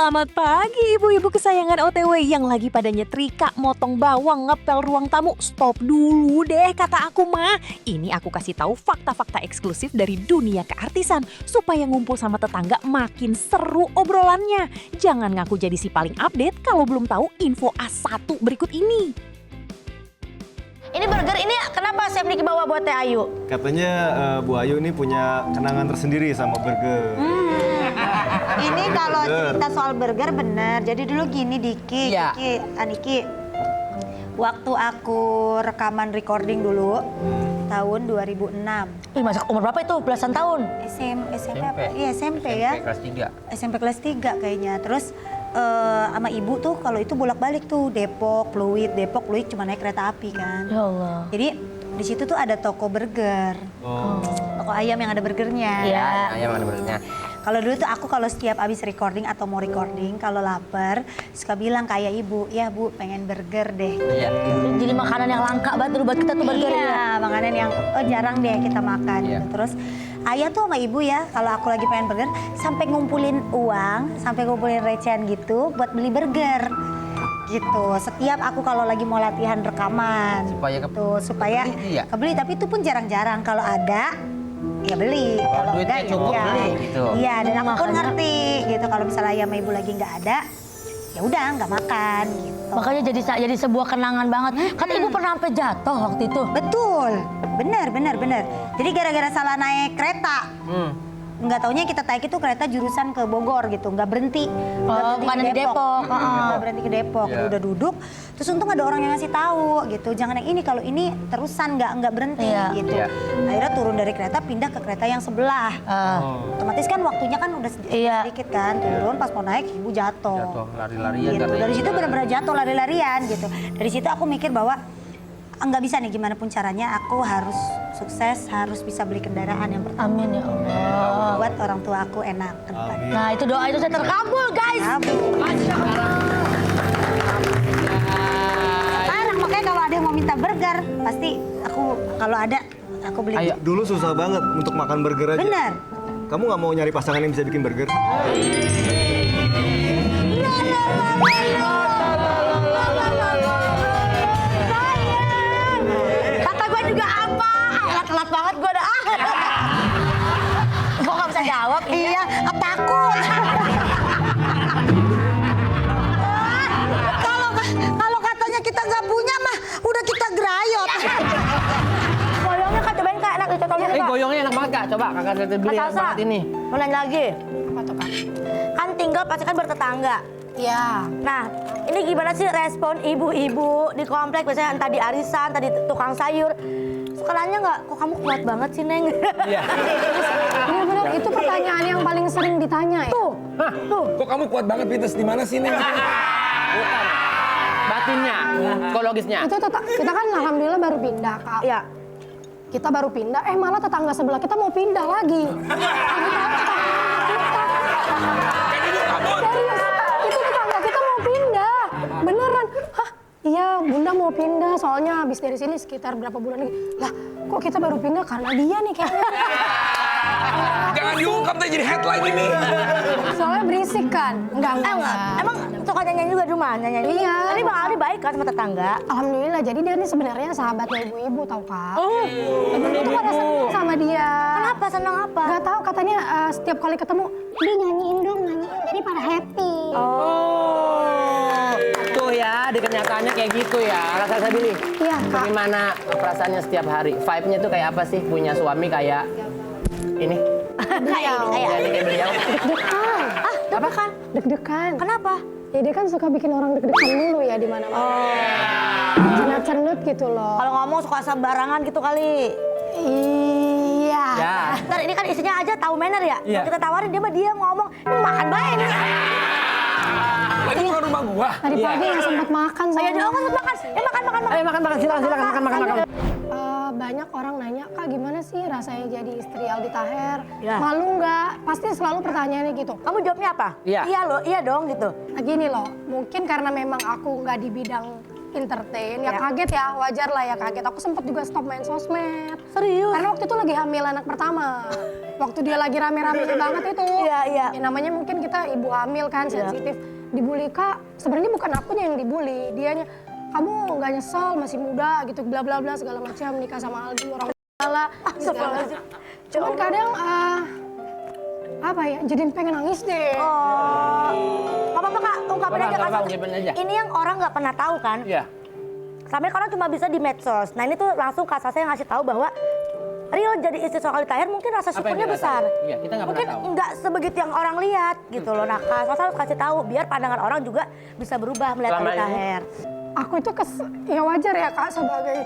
Selamat pagi ibu-ibu kesayangan OTW yang lagi pada nyetrika, motong bawang, ngepel ruang tamu. Stop dulu deh kata aku mah. Ini aku kasih tahu fakta-fakta eksklusif dari dunia keartisan supaya ngumpul sama tetangga makin seru obrolannya. Jangan ngaku jadi si paling update kalau belum tahu info A1 berikut ini. Ini burger ini kenapa Chef Niki bawa buat Teh Ayu? Katanya Bu Ayu ini punya kenangan tersendiri sama burger. Ini kalau cerita soal burger bener. Jadi dulu gini Diki, Iya. Aniki. Waktu aku rekaman recording dulu tahun 2006. Ih, masuk umur berapa itu? Belasan tahun? SMP apa? Iya SMP ya. kelas 3. SMP kelas 3 kayaknya. Terus sama ibu tuh kalau itu bolak-balik tuh Depok, Pluit cuma naik kereta api kan. Ya Allah. Jadi di situ tuh ada toko burger. Toko ayam yang ada burgernya. Iya. Ayam ada burgernya. Kalau dulu tuh aku kalau setiap abis recording atau mau recording, kalau lapar suka bilang kayak ibu, ya bu pengen burger deh. Iya. Jadi makanan yang langka banget dulu buat kita tuh burger Iya, ya. makanan yang jarang deh kita makan. Iya. Gitu. Terus ayah tuh sama ibu ya, kalau aku lagi pengen burger, sampai ngumpulin uang, sampai ngumpulin recehan gitu buat beli burger. Gitu. Setiap aku kalau lagi mau latihan rekaman, supaya kebeli, iya. kebeli. Tapi itu pun jarang-jarang. Kalau ada, ya beli. Kalau duitnya enggak, ya cukup udah. beli gitu. Iya, dan aku pun Makanya- ngerti gitu. Kalau misalnya ayah sama ibu lagi nggak ada, ya udah nggak makan. Gitu. Makanya jadi sebuah kenangan banget. Kan ibu pernah sampai jatuh waktu itu. Betul, benar. Jadi gara-gara salah naik kereta, nggak taunya kita naik itu kereta jurusan ke Bogor gitu, nggak berhenti. bukan di Depok. Nggak berhenti ke Depok, Iya. udah duduk. Terus untung ada orang yang ngasih tahu gitu, jangan yang ini, kalau ini terusan nggak berhenti Iya. gitu. Iya. Akhirnya turun dari kereta pindah ke kereta yang sebelah. Otomatis kan waktunya kan udah Iya. sedikit kan, turun pas mau naik ibu jatuh. Jatuh lari-larian Gitu. karena Dari itu. situ benar-benar jatuh lari-larian gitu. Dari situ aku mikir bahwa nggak bisa nih gimana pun caranya aku harus sukses, harus bisa beli kendaraan yang pertama. Amin ya Allah. Buat orang tua aku enak ke depan. Nah itu doa itu saya terkabul guys. Sekarang makanya kalau ada yang mau minta burger, pasti aku kalau ada aku beli. Ayo. Dulu susah banget untuk makan burger aja. Bener. Kamu nggak mau nyari pasangan yang bisa bikin burger? Kata gue juga apa? Telat banget gue dah. Gue gak bisa jawab. Iya, takut. Kalau katanya kita nggak punya mah udah kita gerayot. Goyongnya kan cobain kak, enak dicobain kak. Goyongnya enak banget Kak. Coba Kakak lihat beli Kak enak Salsa, banget ini. mau nanya lagi. Apa tuh Kak? Kan tinggal pasti kan bertetangga. Iya. Nah, ini gimana sih respon ibu-ibu di komplek, biasanya entah di arisan, tadi tukang sayur. Suka nanya nggak, kok kamu kuat banget sih Neng? Iya. Benar-benar itu pertanyaan yang paling sering ditanya ya. Tuh, tuh. Kok kamu kuat banget Pites, di mana sih Neng? Bukan. Batinnya, psikologisnya. Itu kita kan alhamdulillah baru pindah Kak. Iya. Kita baru pindah, malah tetangga sebelah kita mau pindah lagi. Serius, itu tetangga kita mau pindah. Beneran. Hah? Iya, Bunda mau pindah soalnya habis dari sini sekitar berapa bulan lagi. Lah, kok kita baru pindah karena dia nih kayaknya. Jangan diungkap deh jadi headline ini. Soalnya berisik kan? Enggak. Emang suka nyanyi juga di rumah, nyanyi. Iya. Tapi Bang Aldi baik kan sama tetangga? Alhamdulillah, jadi dia nih sebenarnya sahabatnya ibu-ibu tau Kak. Ibu-ibu pada seneng sama dia. Kenapa, senang apa? Gak tahu katanya setiap kali ketemu dia nyanyiin dong, jadi pada happy. Oh. Tuh ya, di kenyataannya kayak gitu ya. Rasa saya Billy. Iya Kak. Bagaimana perasaannya setiap hari? Vibe-nya tuh kayak apa sih? Punya suami kayak ini? Kayak ini, kayak. Jadi kayak beliau. Deg-degan. Apa kan? Deg-degan. Kenapa? Ya dia kan suka bikin orang deg-degan dulu ya di mana-mana. Cenut-cenut gitu loh. Kalau ngomong suka sembarangan gitu kali. Iya. Ya. Ntar ini kan isinya aja tahu manner ya. Iya. Kalau kita tawarin dia mah dia ngomong, ini makan baik nih. Lagi bukan rumah gua. Tadi pagi nggak sempat makan Ayo soalnya. dong, makan. Makan. Ayo makan, silakan makan. Banyak orang nanya, Kak gimana sih rasanya jadi istri Aldi Taher? Ya. Malu nggak? Pasti selalu pertanyaannya gitu. Kamu jawabnya apa? Iya. Iya loh, iya dong gitu. Nah, gini loh, mungkin karena memang aku nggak di bidang entertain, ya kaget ya, wajar lah ya kaget. Aku sempet juga stop main sosmed. Serius? Karena waktu itu lagi hamil anak pertama. Waktu dia lagi rame-ramenya banget itu. Iya, iya. Ya namanya mungkin kita ibu hamil kan, sensitif. Dibully Kak, sebenarnya bukan akunya yang dibully, dianya kamu nggak nyesel masih muda gitu bla bla bla segala macam nikah sama Aldi orang salah. Cuman kadang apa ya, jadi pengen nangis deh. Gak apa-apa Kak, ungkapin aja Apa-apa, kasus. ungkapin aja. Ini yang orang nggak pernah tahu kan? Iya. Sampai orang cuma bisa di medsos. Nah ini tuh langsung Kak Sasha yang ngasih tahu bahwa Rio jadi istri seorang Aldi Taher mungkin rasa Apa yang syukurnya dia besar. rasain? Iya, kita nggak pernah Mungkin tahu. nggak sebegitu yang orang lihat gitu loh. Nah Kak Sasha harus kasih tahu biar pandangan orang juga bisa berubah melihat Selama Aldi ini. Taher. Aku itu ya wajar ya Kak sebagai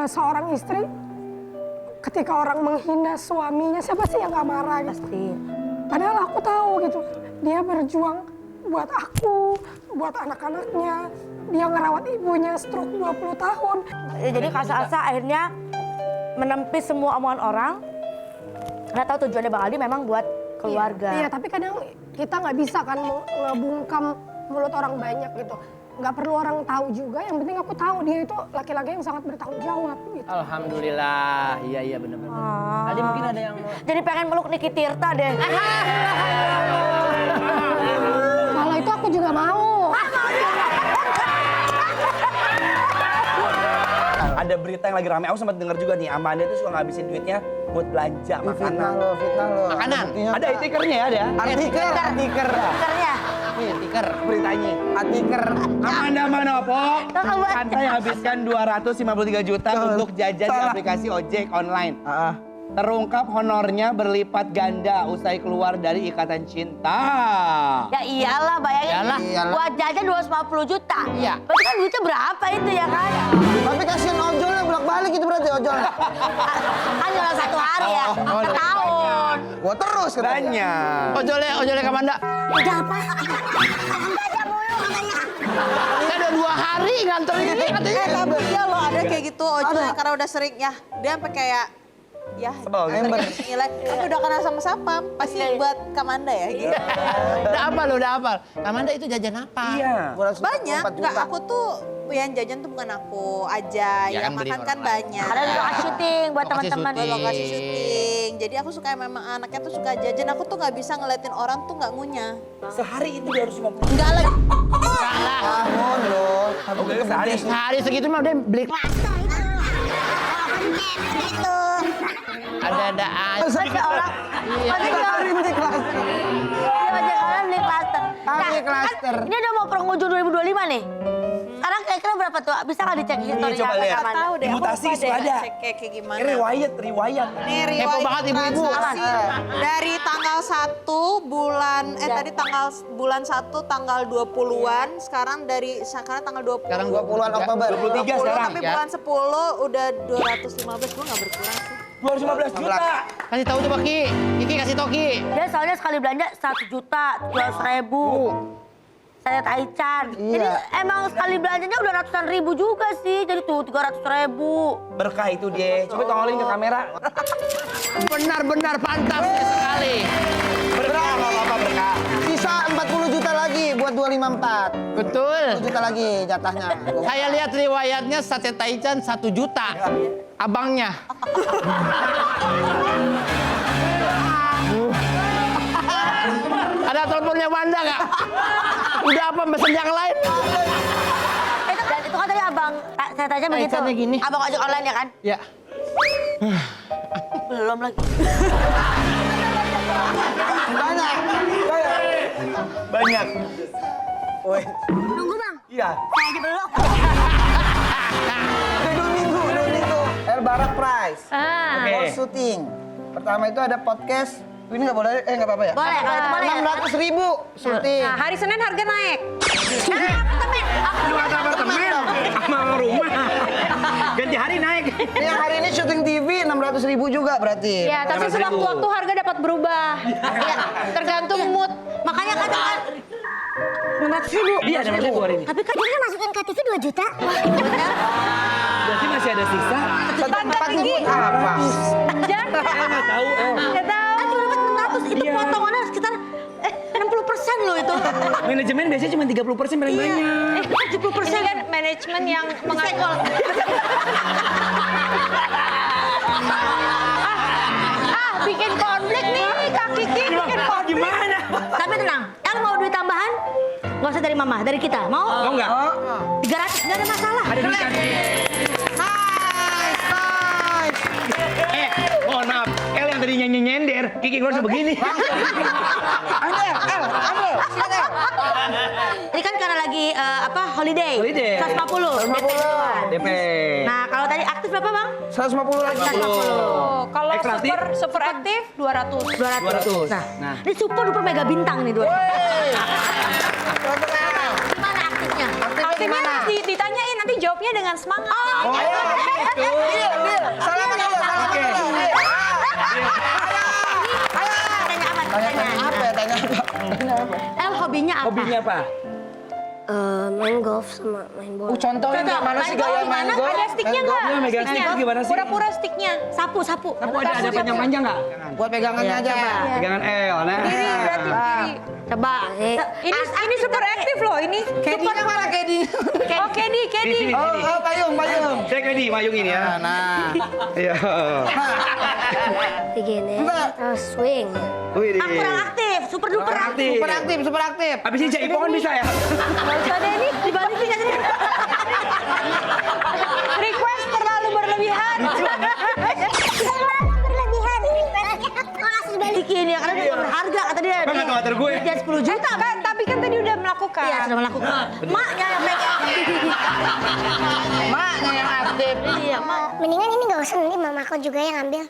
seorang istri. Ketika orang menghina suaminya, siapa sih yang gak marah gitu. Pasti. Padahal aku tahu gitu, dia berjuang buat aku, buat anak-anaknya. Dia ngerawat ibunya stroke 20 tahun. Ya, jadi Kak Sasha akhirnya menepis semua omongan orang. Karena tahu tujuannya Bang Aldi memang buat keluarga. Iya, tapi kadang kita nggak bisa kan ngebungkam mulut orang banyak gitu. Nggak perlu orang tahu juga, yang penting aku tahu dia itu laki-laki yang sangat bertanggung jawab gitu. Alhamdulillah, iya benar-benar. Tadi mungkin ada yang mau. Jadi pengen meluk Niki Tirta deh. Kalau itu aku juga mau. Ada berita yang lagi rame, aku sempat dengar juga nih, Amanda itu suka ngabisin duitnya buat belanja makanan. Fitnah lo. Makanan? Ada tikernya ada. Artikel. Tikernya. Nih, tiker beritanya. Artikel. Amanda Manopo santai habiskan 253 juta untuk jajan di aplikasi ojek online. Terungkap honornya berlipat ganda usai keluar dari ikatan cinta. Ya iyalah bayangin. Iyalah. Buat jajan 250 juta. Iya. Berarti kan duitnya berapa itu ya kan? Tapi kasihan ojolnya bolak-balik itu berarti ojolnya. Kan dalam 1 hari ya. Setahun. Gua terus katanya. Banyak. Ojolnya Kamanda. Udah apa? Saya udah 2 hari ngantor ini katanya. Tapi iya loh ada kayak gitu ojol karena udah sering ya. Dia sampai kayak ya Sebel. nilai tapi udah kenal sama sapam pasti buat Kamanda ya gitu. Udah hafal. Kamanda itu jajan apa? Iya. Banyak, nggak aku tuh yang jajan tuh bukan aku aja, Ya yang kan beli makan orang kan lain. banyak. Ada lokasi syuting buat Lokasi teman-teman. syuting. Lokasi syuting. Jadi aku suka memang anaknya tuh suka jajan. Aku tuh nggak bisa ngeliatin orang tuh nggak ngunyah. Sehari itu 250. Enggak lagi. Tahun lo. Oke, sehari. Sehari segitu mah udah beli. Ada aja. Pasti orang. Pasti orang. Ojek orang beli klaster. Beli klaster. Ini udah mau penghujung 2025 nih. Sekarang kira-kira berapa tuh? Bisa nggak dicek historinya? coba lihat. Kamanda? Tahu deh. Mutasi aku lupa suka deh ada. cek kayak gimana. Ini riwayat. Nih Kepo riwayat banget ibu-ibu. transaksi dari tanggal 1 bulan tadi bulan 1 tanggal 20-an, sekarang tanggal 20. Sekarang 20-an Oktober. 23 sekarang. Tapi ya. bulan 10 udah 215, gua nggak berkurang sih. 215 juta. Kasih tahu coba Ki. Kiki kasih tahu Ki. Dia soalnya sekali belanja 1 juta, 200.000. Saya Taichan. Jadi emang sekali belanjanya udah ratusan ribu juga sih. Jadi tuh 300.000. Berkah itu dia. Coba tongolin ke kamera. Benar-benar pantas sekali. Berkah, apa berkah. Sisa 40 juta lagi buat 254. Betul. 10 juta lagi jatahnya. Saya lihat riwayatnya sate Taichan 1 juta. Abangnya. Ada teleponnya Wanda nggak? Udah apa pesen yang lain? Dan itu kan tadi abang, saya tanya begitu. Taichannya gini. Abang ojek online ya kan? Ya. Belum lagi. Banyak. Woi. Nunggu bang. Iya. Saya aja belum. Udah 2 minggu. El Barak Prize. Oke. For syuting. Pertama itu ada podcast. Ini nggak boleh, nggak apa-apa ya? Boleh, kalau itu boleh. 600.000 syuting. Nah, hari Senin harga naik. Apartemen sama rumah. Ganti hari naik. Ini yang hari ini syuting TV 600.000 juga berarti. Ya, tapi sewaktu-waktu harga dapat berubah. Ya, tergantung mood. Makanya katakan 600.000. Iya, ada ribu hari ini. Tapi kan jadi masukin ke TV 2 juta. Berarti masih ada sisa. Tempat buat apa? Jangan. Nggak tahu. Nggak tahu. Kan cuma dapat 600, itu potongannya sekitar 60% 70% loh itu. Manajemen biasanya cuma 30% paling banyak. 70% Ini kan manajemen yang mengatur. bikin konflik nih Kak Kiki, bikin konflik. Gimana? Tapi tenang, El mau duit tambahan? Nggak usah dari mama, dari kita. Mau? Mau nggak? 300, nggak ada masalah. Ada duit kan? Mohon maaf, El yang tadi nyanyi nyender, Kiki gue harus begini. Ambil, ambil. Silakan. Ini kan karena lagi holiday. Holiday. 150. 150. DP. Nah, kalau tadi aktif berapa, Bang? 150 lagi. 150. Kalau Extra aktif? super aktif 200. 200. 200. Nah. Ini super duper mega bintang nih 200. Gimana aktifnya? Aktifnya harus ditanyain, nanti jawabnya dengan semangat. Oh, Bil, Bil. Salaman dulu, salaman Oke. dulu. Tanya apa? Tanya apa ya, tanya apa? El hobinya apa? Hobinya apa? Main golf sama main bola. Contohnya Contoh, gimana main sih golf gaya gimana? main golf? Ada sticknya nggak? Iya, megang stick itu gimana sih? Pura-pura sticknya. Sapu. Aku ada panjang-panjang nggak? Buat pegangannya aja. Pegangan El, nah. Berarti diri. Coba. Ini super aktif loh ini. Kedinya mana Kedi? Oh, Kedi. Sini. Oh, payung. Saya Kedi, mayung ini ya. Nah. Iya. Begini, terus swing. Wih, Kurang aktif, super duper aktif. Super aktif. Habis ini jaipongan bisa ya? Nggak usah deh ini dibalikin aja. Request terlalu berlebihan. Balikin ya, karena dia berharga kata dia. Bang, ngatur gue. Dia 10 juta. Tapi kan tadi udah melakukan. Iya, sudah melakukan. Maknya yang megang. Maknya yang aktif. Iya, mak. Mendingan ini nggak usah, nanti mama aku juga yang ambil.